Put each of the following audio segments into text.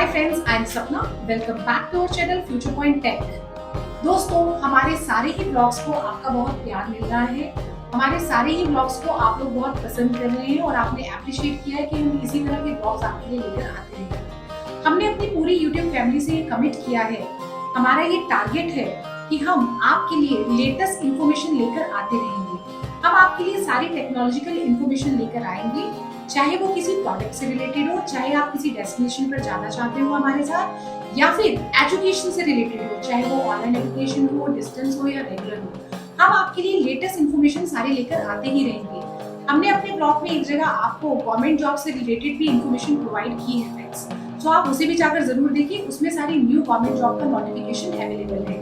Hi friends, I am Sapna. Welcome back to our channel Future Point Tech. दोस्तों, हमारे सारे ही blogs को आपका बहुत प्यार मिल रहा है। हमारे सारे ही ब्लॉग्स को आप लोग बहुत पसंद कर रहे हैं और आपने अप्रिशिएट किया है कि हम इसी तरह के ब्लॉग्स आपके लिए लेकर आते रहेंगे। हमने अपनी पूरी यूट्यूब फैमिली से कमिट किया है, हमारा ये टारगेट है कि हम आपके लिए लेटेस्ट इंफॉर्मेशन लेकर आते रहेंगे। हम आपके लिए सारी टेक्नोलॉजिकल इंफॉर्मेशन लेकर आएंगे, चाहे वो किसी प्रोडक्ट से रिलेटेड हो, चाहे आप किसी डेस्टिनेशन पर जाना चाहते हो हमारे साथ, या फिर एजुकेशन से रिलेटेड हो, चाहे वो ऑनलाइन एजुकेशन हो, डिस्टेंस हो या रेगुलर हो। हम आपके लिए लेटेस्ट इंफॉर्मेशन सारे लेकर आते ही रहेंगे। हमने अपने ब्लॉग में एक जगह आपको गवर्नमेंट जॉब से रिलेटेड भी इंफॉर्मेशन प्रोवाइड की है फ्रेंड्स, तो आप उसे भी जाकर जरूर देखिए। उसमें सारी न्यू गवर्नमेंट जॉब का नोटिफिकेशन अवेलेबल है।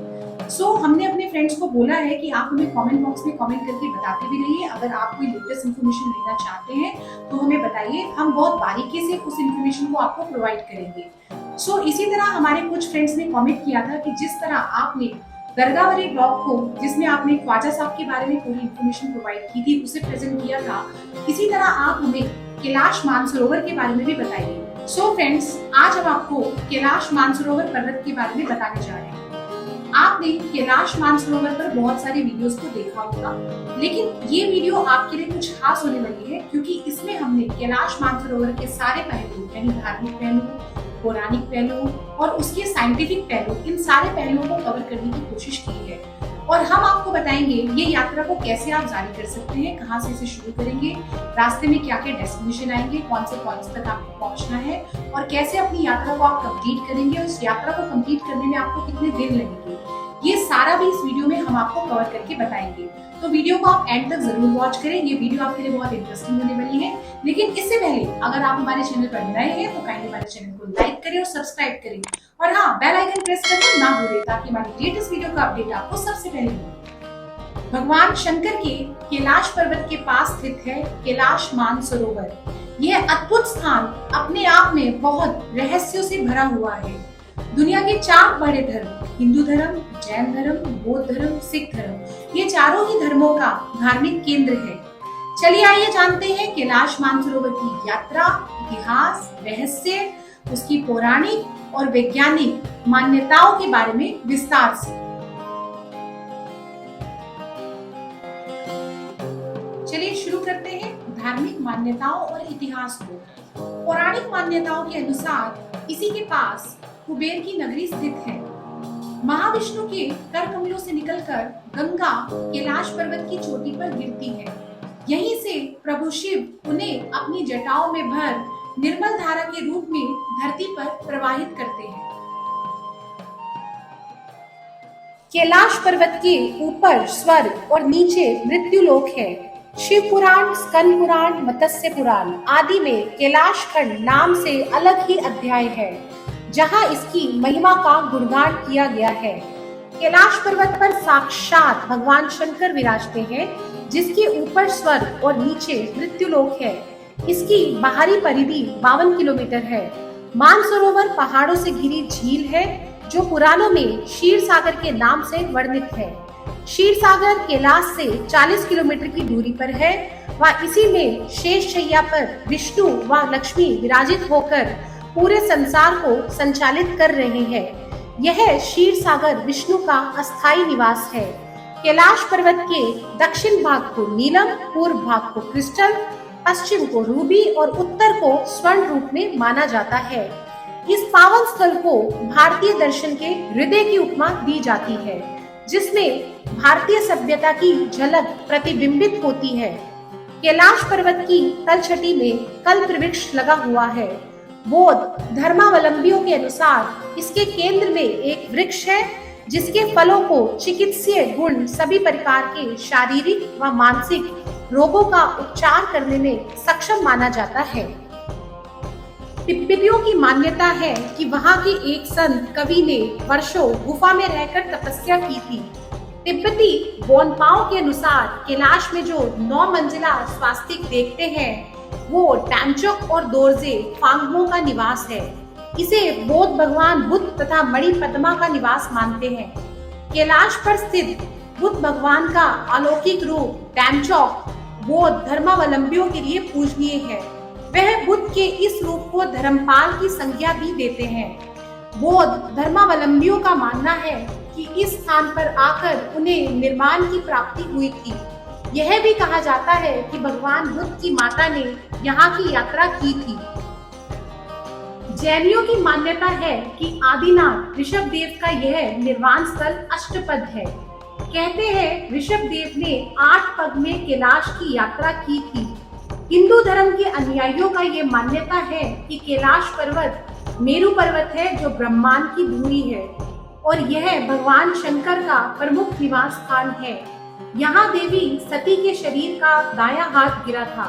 हमने अपने फ्रेंड्स को बोला है कि आप हमें कमेंट बॉक्स में कमेंट करके बताते भी रहिए। अगर आप कोई लेटेस्ट इन्फॉर्मेशन लेना चाहते हैं तो हमें बताइए, हम बहुत बारीकी से उस इन्फॉर्मेशन को आपको प्रोवाइड करेंगे। इसी तरह हमारे कुछ फ्रेंड्स ने कमेंट किया था कि जिस तरह आपने दरगाह वाले ब्लॉग को, जिसमें आपने ख्वाजा साहब के बारे में पूरी इन्फॉर्मेशन प्रोवाइड की थी, उसे प्रेजेंट किया था, इसी तरह आप हमें कैलाश मानसरोवर के बारे में भी बताइए। फ्रेंड्स, आज हम आपको कैलाश मानसरोवर पर्वत के बारे में बताने जा रहे हैं। आपने कैलाश मानसरोवर पर बहुत सारी वीडियोस को देखा होगा, लेकिन ये वीडियो आपके लिए कुछ खास होने लगी है क्योंकि इसमें हमने कैलाश मानसरोवर के सारे पहलू, यानी धार्मिक पहलू, पौराणिक पहलू और उसके साइंटिफिक पहलू, इन सारे पहलुओं को कवर करने की कोशिश की है। और हम आपको बताएंगे ये यात्रा को कैसे आप जारी कर सकते हैं, कहाँ से इसे शुरू करेंगे, रास्ते में क्या क्या डेस्टिनेशन आएंगे, कौन से पॉइंट्स तक आपको पहुंचना है और कैसे अपनी यात्रा को आप कंप्लीट करेंगे। उस यात्रा को कंप्लीट करने में आपको कितने दिन लगेंगे, ये सारा भी इस वीडियो में हम आपको कवर करके बताएंगे। तो वीडियो को आप एंड तक जरूर वॉच करें, ये वीडियो आपके लिए बहुत इंटरेस्टिंग होने वाली है। लेकिन इससे पहले अगर आप हमारे चैनल पर नए हैं तो काइंडली हमारे चैनल को लाइक करें और सब्सक्राइब करें, और हाँ, बेल आइकन प्रेस करना ना भूलें ताकि हमारी लेटेस्ट वीडियो का अपडेट आपको सबसे पहले मिले। भगवान शंकर के कैलाश पर्वत के पास स्थित है कैलाश मानसरोवर। यह अद्भुत स्थान अपने आप में बहुत रहस्यों से भरा हुआ है। दुनिया के 4 बड़े धर्म, हिंदू धर्म, जैन धर्म, बौद्ध धर्म, सिख धर्म, ये चारों ही धर्मों का धार्मिक केंद्र है। चलिए आइए जानते हैं कैलाश मानसरोवर की यात्रा, इतिहास, रहस्य, उसकी पौराणिक और वैज्ञानिक मान्यताओं के बारे में विस्तार से। चलिए शुरू करते हैं धार्मिक मान्यताओं और इतिहास को। पौराणिक मान्यताओं के अनुसार इसी के पास कुबेर की नगरी स्थित है। महाविष्णु के कर कमलों से निकलकर गंगा कैलाश पर्वत की चोटी पर गिरती है। यहीं से प्रभु शिव उन्हें अपनी जटाओं में भर निर्मल धारा के रूप में धरती पर प्रवाहित करते हैं। कैलाश पर्वत के ऊपर स्वर्ग और नीचे मृत्युलोक है। शिव पुराण, स्कंद पुराण, मत्स्य पुराण आदि में कैलाश खंड नाम से अलग ही अध्याय है जहां इसकी महिमा का गुणगान किया गया है। कैलाश पर्वत पर साक्षात भगवान शंकर विराजते हैं, जिसके ऊपर स्वर्ग और नीचे मृत्युलोक है। इसकी बाहरी परिधि 52 किलोमीटर है। मानसरोवर पहाड़ों से घिरी झील है जो पुराणों में क्षीर सागर के नाम से वर्णित है। क्षीर सागर कैलाश से 40 किलोमीटर की दूरी पर है व इसी में शेष शैया पर विष्णु व लक्ष्मी विराजित होकर पूरे संसार को संचालित कर रहे हैं। यह क्षीर सागर विष्णु का अस्थायी निवास है। कैलाश पर्वत के दक्षिण भाग को नीलम, पूर्व भाग को क्रिस्टल, पश्चिम को रूबी और उत्तर को स्वर्ण रूप में माना जाता है। इस पावन स्थल को भारतीय दर्शन के हृदय की उपमा दी जाती है, जिसमें भारतीय सभ्यता की झलक प्रतिबिंबित होती है। कैलाश पर्वत की तलछटी में कल्प वृक्ष लगा हुआ है। बौद्ध धर्मावलंबियों के अनुसार इसके केंद्र में एक वृक्ष है जिसके फलों को चिकित्सीय गुण, सभी प्रकार के शारीरिक व मानसिक रोगों का उपचार करने में सक्षम माना जाता है। तिब्बतियों की मान्यता है कि वहां के एक संत कवि ने वर्षों गुफा में रहकर तपस्या की थी। तिब्बती बोनपाओ के अनुसार कैलाश में जो 9 मंजिला स्वास्तिक देखते हैं वो डैमचोक और दोरजे फांगमो का निवास है। इसे बौद्ध भगवान बुद्ध तथा मणि पद्मा का निवास मानते हैं। कैलाश पर स्थित बुद्ध भगवान का अलौकिक रूप डैमचोक बौद्ध धर्मावलंबियों के लिए पूजनीय है। वह बुद्ध के इस रूप को धर्मपाल की संज्ञा भी देते हैं। बौद्ध धर्मावलंबियों का मानना है कि इस स्थान पर आकर उन्हें निर्वाण की प्राप्ति हुई थी। यह भी कहा जाता है कि भगवान बुद्ध की माता ने यहाँ की यात्रा की थी। जैनियों की मान्यता है कि आदिनाथ ऋषभदेव का यह निर्वाण स्थल अष्टपद है। कहते हैं ऋषभदेव ने 8 पग में कैलाश की यात्रा की थी। हिंदू धर्म के अनुयायियों का ये मान्यता है कि कैलाश पर्वत मेरु पर्वत है जो ब्रह्मांड की धुरी है और यह भगवान शंकर का प्रमुख निवास स्थान है। यहाँ देवी सती के शरीर का दायां हाथ गिरा था,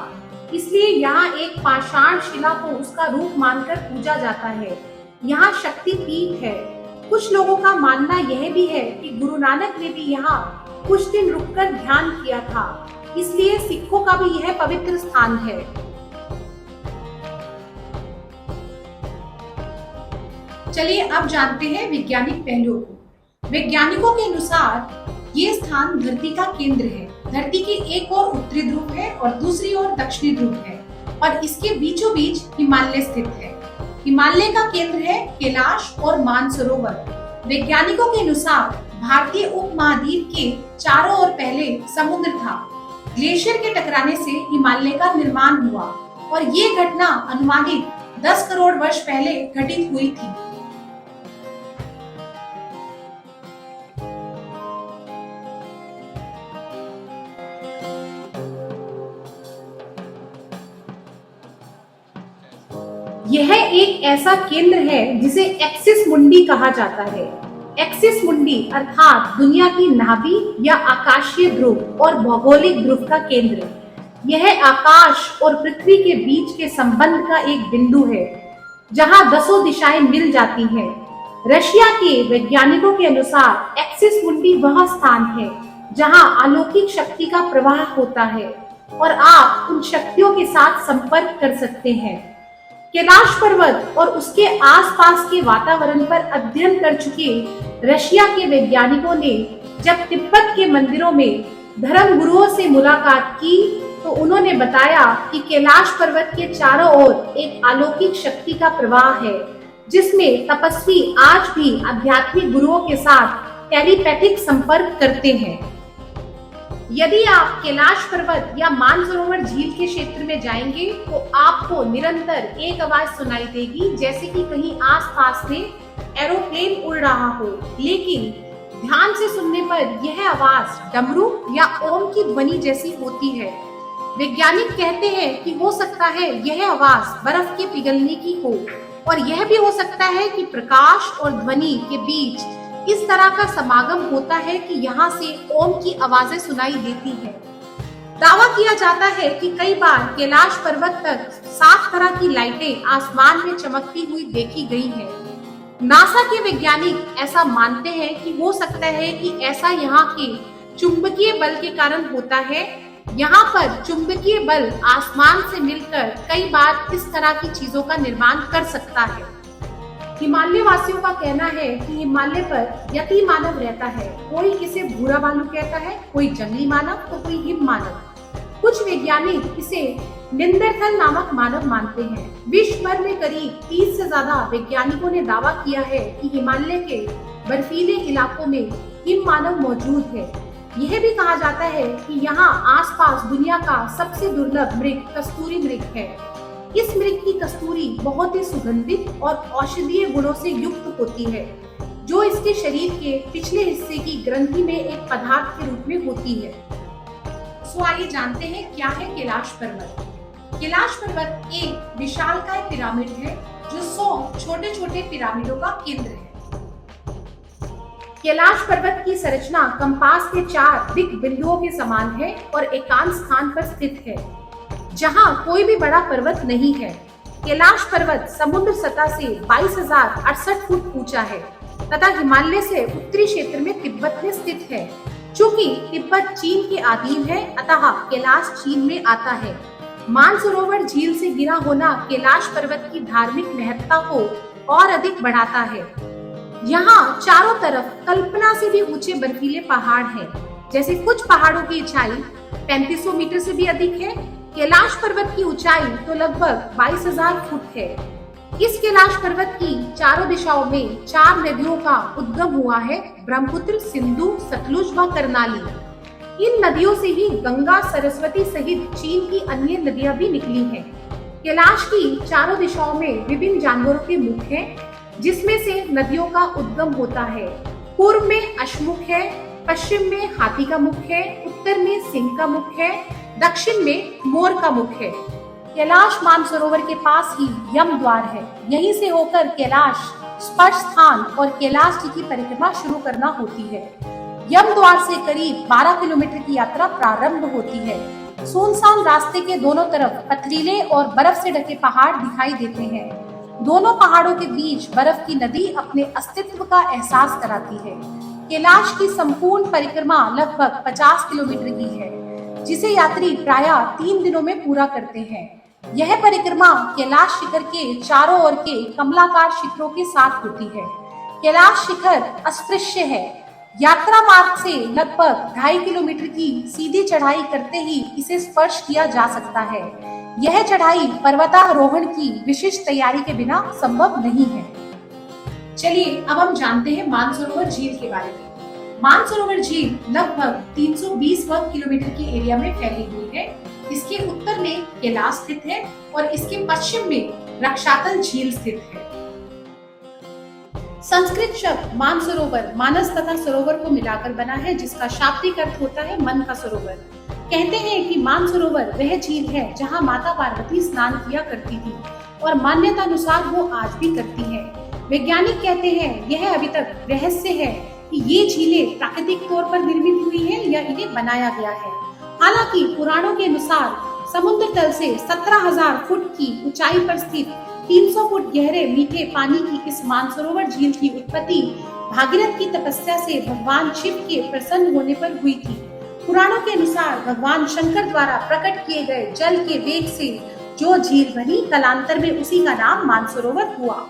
इसलिए यहाँ एक पाषाण शिला को उसका रूप मानकर पूजा जाता है। यहाँ शक्ति पीठ है। कुछ लोगों का मानना यह भी है कि गुरु नानक ने भी यहाँ कुछ दिन रुककर ध्यान किया था, इसलिए सिखों का भी यह पवित्र स्थान है। चलिए अब जानते हैं वैज्ञानिक पहलुओं को। वैज्ञानिकों के अनुसार ये स्थान धरती का केंद्र है। धरती की एक ओर उत्तरी ध्रुव है और दूसरी ओर दक्षिणी ध्रुव है और इसके बीचों बीच हिमालय स्थित है। हिमालय का केंद्र है कैलाश और मानसरोवर। वैज्ञानिकों के अनुसार भारतीय उपमहाद्वीप के चारों ओर पहले समुद्र था। ग्लेशियर के टकराने से हिमालय का निर्माण हुआ और ये घटना अनुमानित 10 करोड़ वर्ष पहले घटित हुई थी। यह एक ऐसा केंद्र है जिसे एक्सिस मुंडी कहा जाता है। एक्सिस मुंडी अर्थात दुनिया की नाभि या आकाशीय ध्रुव और भौगोलिक ध्रुव का केंद्र। यह आकाश और पृथ्वी के बीच के संबंध का एक बिंदु है जहां 10 दिशाएं मिल जाती हैं। रशिया के वैज्ञानिकों के अनुसार एक्सिस मुंडी वह स्थान है जहां अलौकिक शक्ति का प्रवाह होता है और आप उन शक्तियों के साथ संपर्क कर सकते हैं। कैलाश पर्वत और उसके आसपास के वातावरण पर अध्ययन कर चुके रशिया के वैज्ञानिकों ने जब तिब्बत के मंदिरों में धर्म गुरुओं से मुलाकात की तो उन्होंने बताया कि कैलाश पर्वत के चारों ओर एक अलौकिक शक्ति का प्रवाह है जिसमें तपस्वी आज भी आध्यात्मिक गुरुओं के साथ टेलीपैथिक संपर्क करते हैं। यदि आप कैलाश पर्वत या मानसरोवर झील के क्षेत्र में जाएंगे तो आपको निरंतर एक आवाज सुनाई देगी जैसे कि कहीं आसपास में एरोप्लेन उड़ रहा हो, लेकिन ध्यान से सुनने पर यह आवाज डमरू या ओम की ध्वनि जैसी होती है। वैज्ञानिक कहते हैं कि हो सकता है यह आवाज बर्फ के पिघलने की हो और यह भी हो सकता है कि प्रकाश और ध्वनि के बीच इस तरह का समागम होता है कि यहाँ से ओम की आवाजें सुनाई देती है। दावा किया जाता है कि कई बार कैलाश पर्वत तक 7 तरह की लाइटें आसमान में चमकती हुई देखी गई हैं। नासा के वैज्ञानिक ऐसा मानते हैं कि हो सकता है कि ऐसा यहाँ के चुंबकीय बल के कारण होता है। यहाँ पर चुंबकीय बल आसमान से मिलकर कई बार इस तरह की चीजों का निर्माण कर सकता है। हिमालय वासियों का कहना है कि हिमालय पर यति मानव रहता है। कोई इसे भूरा भालू कहता है, कोई जंगली मानव तो कोई हिम मानव। कुछ वैज्ञानिक इसे निंदरथल नामक मानव मानते हैं। विश्व भर में करीब 30 से ज्यादा वैज्ञानिकों ने दावा किया है कि हिमालय के बर्फीले इलाकों में हिम मानव मौजूद है। यह भी कहा जाता है कि यहाँ आसपास दुनिया का सबसे दुर्लभ मृग कस्तूरी मृग है। इस मृग की कस्तूरी बहुत ही सुगंधित और औषधीय गुणों से युक्त होती है जो इसके शरीर के पिछले हिस्से की ग्रंथि में एक पदार्थ के रूप में होती है। सो आइए जानते हैं क्या है कैलाश पर्वत। कैलाश पर्वत एक विशालकाय पिरामिड है जो 100 छोटे छोटे पिरामिडों का केंद्र है। कैलाश पर्वत की संरचना कंपास के 4 दिक बिंदुओं के समान है और एकांत स्थान पर स्थित है जहां कोई भी बड़ा पर्वत नहीं है। कैलाश पर्वत समुद्र सतह से 22,068 फुट ऊंचा है तथा हिमालय से उत्तरी क्षेत्र में तिब्बत में स्थित है। चूंकि तिब्बत चीन के अधीन है अतः कैलाश चीन में आता है। मानसरोवर झील से गिरा होना कैलाश पर्वत की धार्मिक महत्ता को और अधिक बढ़ाता है। यहाँ चारों तरफ कल्पना से भी ऊंचे बर्फीले पहाड़ हैं। जैसे कुछ पहाड़ों की ऊंचाई 3500 मीटर से भी अधिक है कैलाश पर्वत की ऊंचाई तो लगभग 22,000 फुट है। इस कैलाश पर्वत की चारों दिशाओं में 4 नदियों का उद्गम हुआ है, ब्रह्मपुत्र, सिंधु, सतलुज व करनाली। इन नदियों से ही गंगा, सरस्वती सहित चीन की अन्य नदियां भी निकली हैं। कैलाश की चारों दिशाओं में विभिन्न जानवरों के मुख हैं, जिसमें से नदियों का उद्गम होता है। पूर्व में अश्वमुख है, पश्चिम में हाथी का मुख है, उत्तर में सिंह का मुख है, दक्षिण में मोर का मुख है। कैलाश मानसरोवर के पास ही यम द्वार है। यहीं से होकर कैलाश स्पर्श स्थान और कैलाश जी की परिक्रमा शुरू करना होती है। यम द्वार से करीब 12 किलोमीटर की यात्रा प्रारंभ होती है। सुनसान रास्ते के दोनों तरफ पथरीले और बर्फ से ढके पहाड़ दिखाई देते हैं। दोनों पहाड़ों के बीच बर्फ की नदी अपने अस्तित्व का एहसास कराती है। कैलाश की संपूर्ण परिक्रमा लगभग 50 किलोमीटर की है, जिसे यात्री प्रायः 3 दिनों में पूरा करते हैं। यह परिक्रमा कैलाश शिखर के चारों ओर के कमलाकार शिखरों के साथ होती है। कैलाश शिखर अस्पृश्य है। यात्रा मार्ग से लगभग 2.5 किलोमीटर की सीधी चढ़ाई करते ही इसे स्पर्श किया जा सकता है। यह चढ़ाई पर्वतारोहण की विशिष्ट तैयारी के बिना संभव नहीं है। चलिए अब हम जानते हैं मानसरोवर झील के बारे में। मानसरोवर झील लगभग 320 वर्ग किलोमीटर के एरिया में फैली हुई है। इसके उत्तर में कैलाश स्थित है और इसके पश्चिम में रक्षातल झील स्थित है। संस्कृत शब्द मानसरोवर मानस तथा सरोवर को मिलाकर बना है, जिसका शाब्दिक अर्थ होता है मन का सरोवर। कहते हैं कि मानसरोवर वह झील है जहां माता पार्वती स्नान किया करती थी और मान्यता अनुसार वो आज भी करती है। वैज्ञानिक कहते हैं यह अभी तक रहस्य है कि ये झीलें प्राकृतिक तौर पर निर्मित हुई है या इन्हें बनाया गया है। हालांकि पुराणों के अनुसार समुद्र तल से 17,000 फुट की ऊंचाई पर स्थित 300 फुट गहरे मीठे पानी की इस मानसरोवर झील की उत्पत्ति भागीरथ की तपस्या से भगवान शिव के प्रसन्न होने पर हुई थी। पुराणों के अनुसार भगवान शंकर द्वारा प्रकट किए गए जल के वेग से जो झील बनी, कालांतर में उसी का नाम मानसरोवर हुआ।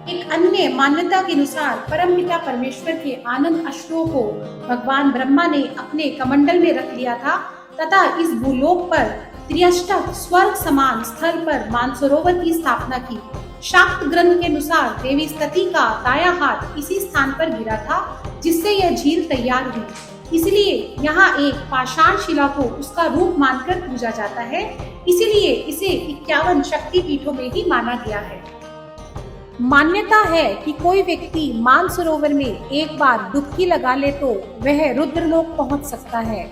एक अन्य मान्यता के अनुसार परमपिता परमेश्वर के आनंद अश्रुओं को भगवान ब्रह्मा ने अपने कमंडल में रख लिया था तथा इस भूलोक पर त्रिअष्टक स्वर्ग समान स्थल पर मानसरोवर की स्थापना की। शाक्त ग्रंथ के अनुसार देवी सती का दाया हाथ इसी स्थान पर गिरा था, जिससे यह झील तैयार हुई। इसलिए यहाँ एक पाषाण शिला को उसका रूप मानकर पूजा जाता है। इसीलिए इसे 51 शक्ति पीठों में ही माना गया है। मान्यता है कि कोई व्यक्ति मानसरोवर में एक बार डुबकी लगा ले तो वह रुद्रलोक पहुंच सकता है।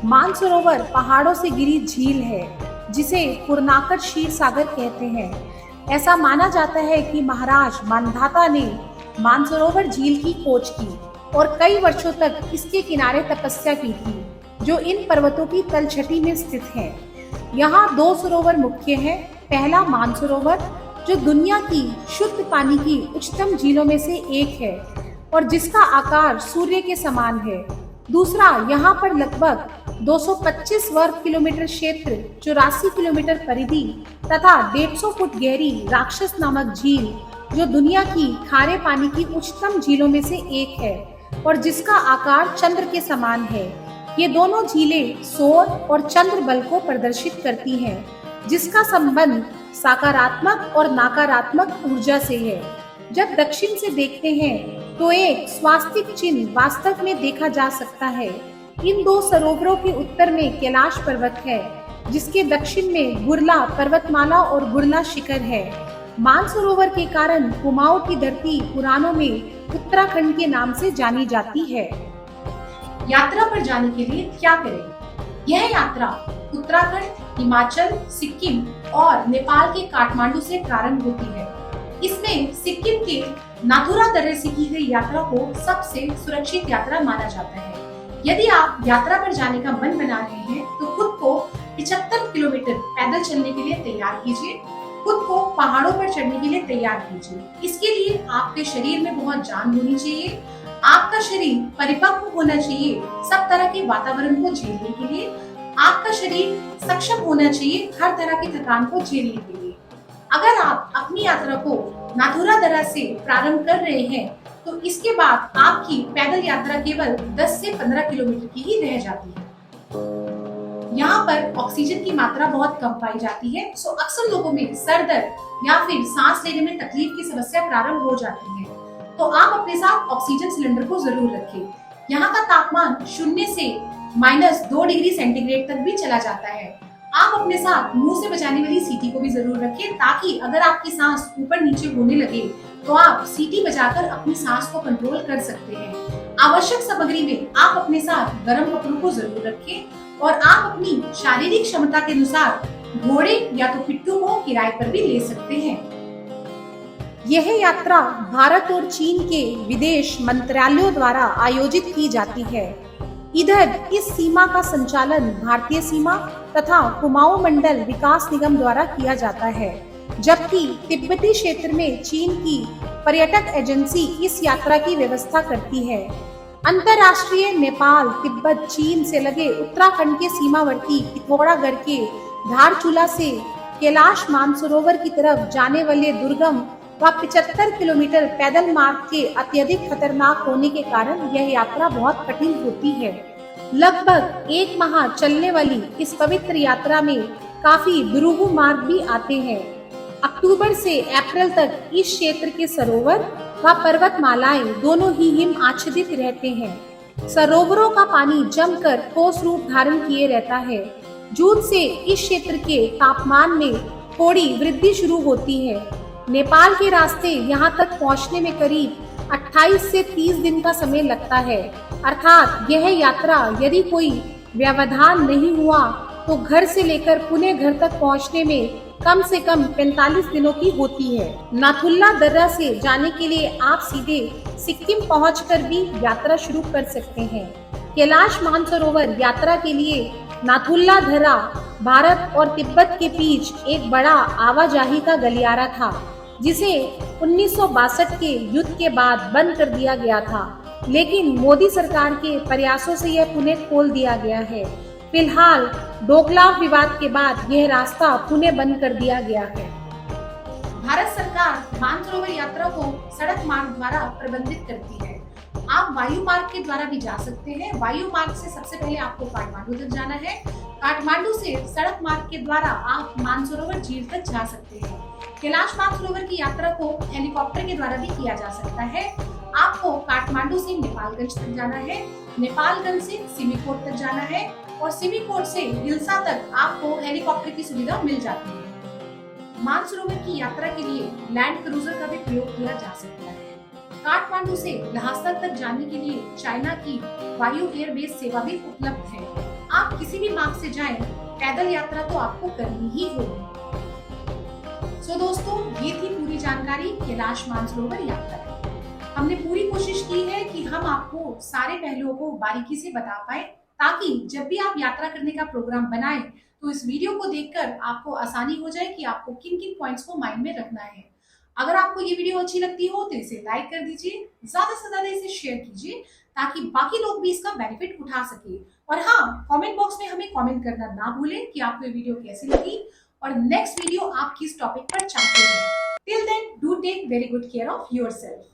मानसरोवर पहाड़ों से घिरी झील है, जिसे पूर्णाकर क्षीर सागर कहते हैं। ऐसा माना जाता है कि महाराज मानधाता ने मानसरोवर झील की खोज की और कई वर्षों तक इसके किनारे तपस्या की थी, जो इन पर्वतों की तलछटी में स्थित है। यहाँ 2 सरोवर मुख्य हैं। पहला मानसरोवर, जो दुनिया की शुद्ध पानी की उच्चतम झीलों में से एक है और जिसका आकार सूर्य के समान है। दूसरा, यहाँ पर लगभग 225 वर्ग किलोमीटर क्षेत्र, 84 किलोमीटर परिधि तथा 150 फुट गहरी राक्षस नामक झील, जो दुनिया की खारे पानी की उच्चतम झीलों में से एक है और जिसका आकार चंद्र के समान है। ये दोनों झीलें सौर और चंद्र बल को प्रदर्शित करती हैं, जिसका संबंध सकारात्मक और नकारात्मक ऊर्जा से है। जब दक्षिण से देखते हैं तो एक स्वास्तिक चिन्ह वास्तव में देखा जा सकता है। इन 2 सरोवरों के उत्तर में कैलाश पर्वत है, जिसके दक्षिण में गुरला पर्वतमाला और गुरला शिखर है। मानसरोवर के कारण कुमाऊं की धरती पुराणों में उत्तराखंड के नाम से जानी जाती है। यात्रा पर जाने के लिए क्या करें? यह यात्रा उत्तराखंड, हिमाचल, सिक्किम और नेपाल के काठमांडू से प्रारंभ होती है। इसमें सिक्किम के नाथुला दर्रे से की गई यात्रा को सबसे सुरक्षित यात्रा माना जाता है। यदि आप यात्रा पर जाने का मन बना रहे हैं तो खुद को 75 किलोमीटर पैदल चलने के लिए तैयार कीजिए। खुद को पहाड़ों पर चढ़ने के लिए तैयार कीजिए। इसके लिए आपके शरीर में बहुत जान होनी चाहिए। आपका शरीर परिपक्व होना चाहिए सब तरह के वातावरण को झेलने के लिए। आपका शरीर सक्षम होना चाहिए हर तरह की थकान को झेलने के लिए। अगर आप अपनी यात्रा को नाथुला दर्रा से प्रारंभ कर रहे हैं तो इसके बाद आपकी पैदल यात्रा केवल 10 से 15 किलोमीटर की ही रह जाती है। यहाँ पर ऑक्सीजन की मात्रा बहुत कम पाई जाती है, सो अक्सर लोगों में सर दर्द या फिर सांस लेने में तकलीफ की समस्या प्रारंभ हो जाती है। तो आप अपने साथ ऑक्सीजन सिलेंडर को जरूर रखें। यहाँ का तापमान 0 से -2 डिग्री सेंटीग्रेड तक भी चला जाता है। आप अपने साथ मुंह से बजाने वाली सीटी को भी जरूर रखें, ताकि अगर आपकी सांस ऊपर नीचे होने लगे तो आप सीटी बजाकर अपनी सांस को कंट्रोल कर सकते हैं। आवश्यक सामग्री में आप अपने साथ गर्म कपड़ों को जरूर रखें और आप अपनी शारीरिक क्षमता के अनुसार घोड़े या तो पिट्ठू को किराए पर भी ले सकते हैं। यह यात्रा भारत और चीन के विदेश मंत्रालयों द्वारा आयोजित की जाती है। इधर इस सीमा का संचालन भारतीय सीमा तथा कुमाऊं मंडल विकास निगम द्वारा किया जाता है, जबकि तिब्बती क्षेत्र में चीन की पर्यटक एजेंसी इस यात्रा की व्यवस्था करती है। अंतर्राष्ट्रीय नेपाल तिब्बत चीन से लगे उत्तराखंड के सीमावर्ती पिथौरागढ़ के धारचूला से कैलाश मानसरोवर की तरफ जाने वाले दुर्गम व 75 किलोमीटर पैदल मार्ग के अत्यधिक खतरनाक होने के कारण यह यात्रा बहुत कठिन होती है। लगभग 1 माह चलने वाली इस पवित्र यात्रा में काफी दुरूह मार्ग भी आते हैं। अक्टूबर से अप्रैल तक इस क्षेत्र के सरोवर व पर्वतमालाएं दोनों ही हिम आच्छादित रहते हैं। सरोवरों का पानी जमकर ठोस रूप धारण किए रहता है। जून से इस क्षेत्र के तापमान में थोड़ी वृद्धि शुरू होती है। नेपाल के रास्ते यहाँ तक पहुँचने में करीब 28 से 30 दिन का समय लगता है। अर्थात यह यात्रा यदि कोई व्यवधान नहीं हुआ तो घर से लेकर पुणे घर तक पहुँचने में कम से कम 45 दिनों की होती है। नाथुला दर्रा से जाने के लिए आप सीधे सिक्किम पहुंचकर भी यात्रा शुरू कर सकते हैं। कैलाश मानसरोवर यात्रा के लिए नाथुला दर्रा भारत और तिब्बत के बीच एक बड़ा आवाजाही का गलियारा था, जिसे 1962 के युद्ध के बाद बंद कर दिया गया था, लेकिन मोदी सरकार के प्रयासों से यह पुनः खोल दिया गया है। फिलहाल डोकलाम विवाद के बाद यह रास्ता पुनः बंद कर दिया गया है। भारत सरकार मानसरोवर यात्रा को सड़क मार्ग द्वारा प्रबंधित करती है। आप वायु मार्ग के द्वारा भी जा सकते हैं। वायु मार्ग से सबसे पहले आपको काठमांडू तक जाना है। काठमांडू से सड़क मार्ग के द्वारा आप मानसरोवर झील तक जा सकते हैं। कैलाश मानसरोवर की यात्रा को हेलीकॉप्टर के द्वारा भी किया जा सकता है। आपको काठमांडू से नेपालगंज तक जाना है, नेपालगंज से सिमिकोट तक जाना है और सिमिकोट से हिल्सा तक आपको हेलीकॉप्टर की सुविधा मिल जाती है। मानसरोवर की यात्रा के लिए लैंड क्रूजर का भी प्रयोग किया जा सकता है। काठमांडू से लहासा तक जाने के लिए चाइना की वायु एयरबेस सेवा भी उपलब्ध है। आप किसी भी मार्ग से जाएं, पैदल यात्रा तो आपको करनी ही होगी। सो दोस्तों, ये थी पूरी जानकारी कैलाश मानसरोवर यात्रा की। हमने पूरी कोशिश की है कि हम आपको सारे पहलुओं को बारीकी से बता पाए, ताकि जब भी आप यात्रा करने का प्रोग्राम बनाएं तो इस वीडियो को देखकर आपको आसानी हो जाए कि आपको किन किन पॉइंट्स को माइंड में रखना है। अगर आपको ये वीडियो अच्छी लगती हो तो इसे लाइक कर दीजिए, ज्यादा से ज्यादा इसे शेयर कीजिए, ताकि बाकी लोग भी इसका बेनिफिट उठा सके। और हाँ, कमेंट बॉक्स में हमें कमेंट करना ना भूलें कि आपको ये वीडियो कैसी लगी और नेक्स्ट वीडियो आप किस टॉपिक पर चाहते हैं। Till then, do take very good care of yourself.